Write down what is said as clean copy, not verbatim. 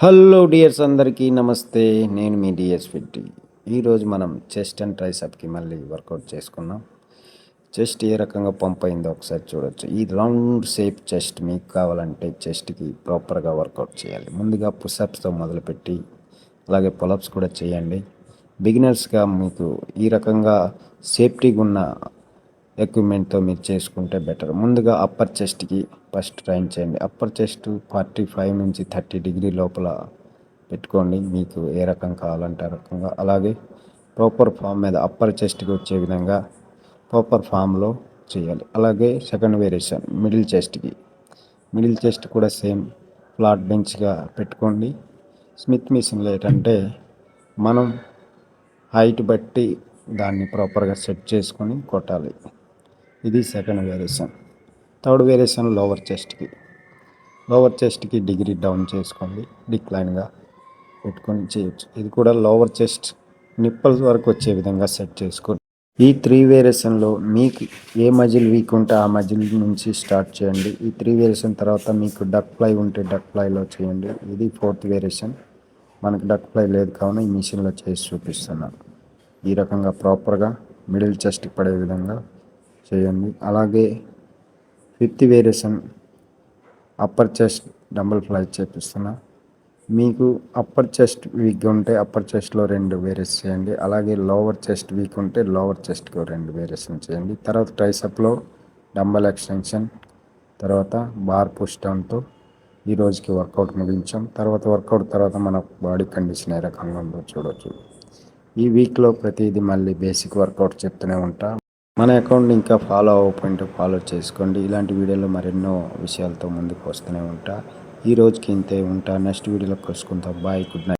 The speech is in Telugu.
హలో డియర్స్ అందరికీ నమస్తే. నేను మీ డిఎస్ ఫిట్టి. ఈరోజు మనం చెస్ట్ అండ్ ట్రైసెప్కి మళ్ళీ వర్కౌట్ చేసుకున్నాం. చెస్ట్ ఏ రకంగా పంప్ అయిందో ఒకసారి చూడొచ్చు. ఈ రౌండ్ షేప్ చెస్ట్ మీకు కావాలంటే చెస్ట్కి ప్రాపర్గా వర్కౌట్ చేయాలి. ముందుగా పుషప్స్తో మొదలుపెట్టి అలాగే పులప్స్ కూడా చేయండి. బిగినర్స్గా మీకు ఈ రకంగా సేఫ్టీగా ఉన్న ఎక్విప్మెంట్తో మీరు చేసుకుంటే బెటర్. ముందుగా అప్పర్ చెస్ట్కి ఫస్ట్ ట్రైన్ చేయండి. అప్పర్ చెస్ట్ 45 నుంచి 30 డిగ్రీ లోపల పెట్టుకోండి. మీకు ఏ రకం కావాలంటే ఆ రకంగా. అలాగే ప్రాపర్ ఫామ్ మీద అప్పర్ చెస్ట్కి వచ్చే విధంగా ప్రాపర్ ఫామ్లో చేయాలి. అలాగే సెకండ్ వేరియేషన్ మిడిల్ చెస్ట్ కూడా సేమ్ ఫ్లాట్ బెంచ్గా పెట్టుకోండి. స్మిత్ మిషన్లో ఏంటంటే మనం హైట్ బట్టి దాన్ని ప్రాపర్గా సెట్ చేసుకొని కొట్టాలి. ఇది second variation. Third variation lower చెస్ట్కి డిగ్రీ డౌన్ చేసుకోండి. డిక్లైన్గా పెట్టుకొని చేయొచ్చు. ఇది కూడా లోవర్ చెస్ట్ నిప్పల్స్ వరకు వచ్చే విధంగా సెట్ చేసుకోండి. ఈ 3 వేరియేషన్లో మీకు ఏ మజిల్ వీక్ ఉంటే ఆ మజిల్ నుంచి స్టార్ట్ చేయండి. ఈ 3 వేరియేషన్ తర్వాత మీకు డక్ ఫ్లై ఉంటే డక్ ఫ్లైలో చేయండి. ఇది 4th వేరియేషన్. మనకు డక్ ఫ్లై లేదు కావున ఈ మిషన్లో చేసి చూపిస్తున్నాను. ఈ రకంగా ప్రాపర్గా మిడిల్ చెస్ట్కి పడే విధంగా చేయండి. అలాగే 5th variation upper chest dumbbell fly చేపిస్తున్నా. మీకు అప్పర్ చెస్ట్ వీక్గా ఉంటే అప్పర్ చెస్ట్లో 2 వేరియేషన్ చేయండి. అలాగే లోవర్ చెస్ట్ వీక్ ఉంటే లోవర్ చెస్ట్కి 2 వేరియేషన్ చేయండి. తర్వాత ట్రైసెప్లో డంబల్ ఎక్స్టెన్షన్, తర్వాత బార్ పుష్ డౌన్తో ఈ రోజుకి వర్కౌట్ ముగించాం. వర్కౌట్ తర్వాత మన బాడీ కండిషన్ ఏ రకంగా ఉందో చూడవచ్చు. ఈ వీక్లో ప్రతిదీ మళ్ళీ బేసిక్ వర్కౌట్ చెప్తూనే ఉంటా. మన అకౌంట్ని ఇంకా ఫాలో అవ్వకపోయింటే ఫాలో చేసుకోండి. ఇలాంటి వీడియోలో మరెన్నో విషయాలతో ముందుకు వస్తూనే ఉంటా. ఈ రోజుకి ఇంతే ఉంటా. నెక్స్ట్ వీడియోలో కలుసుకుంటాం. Bye, good night.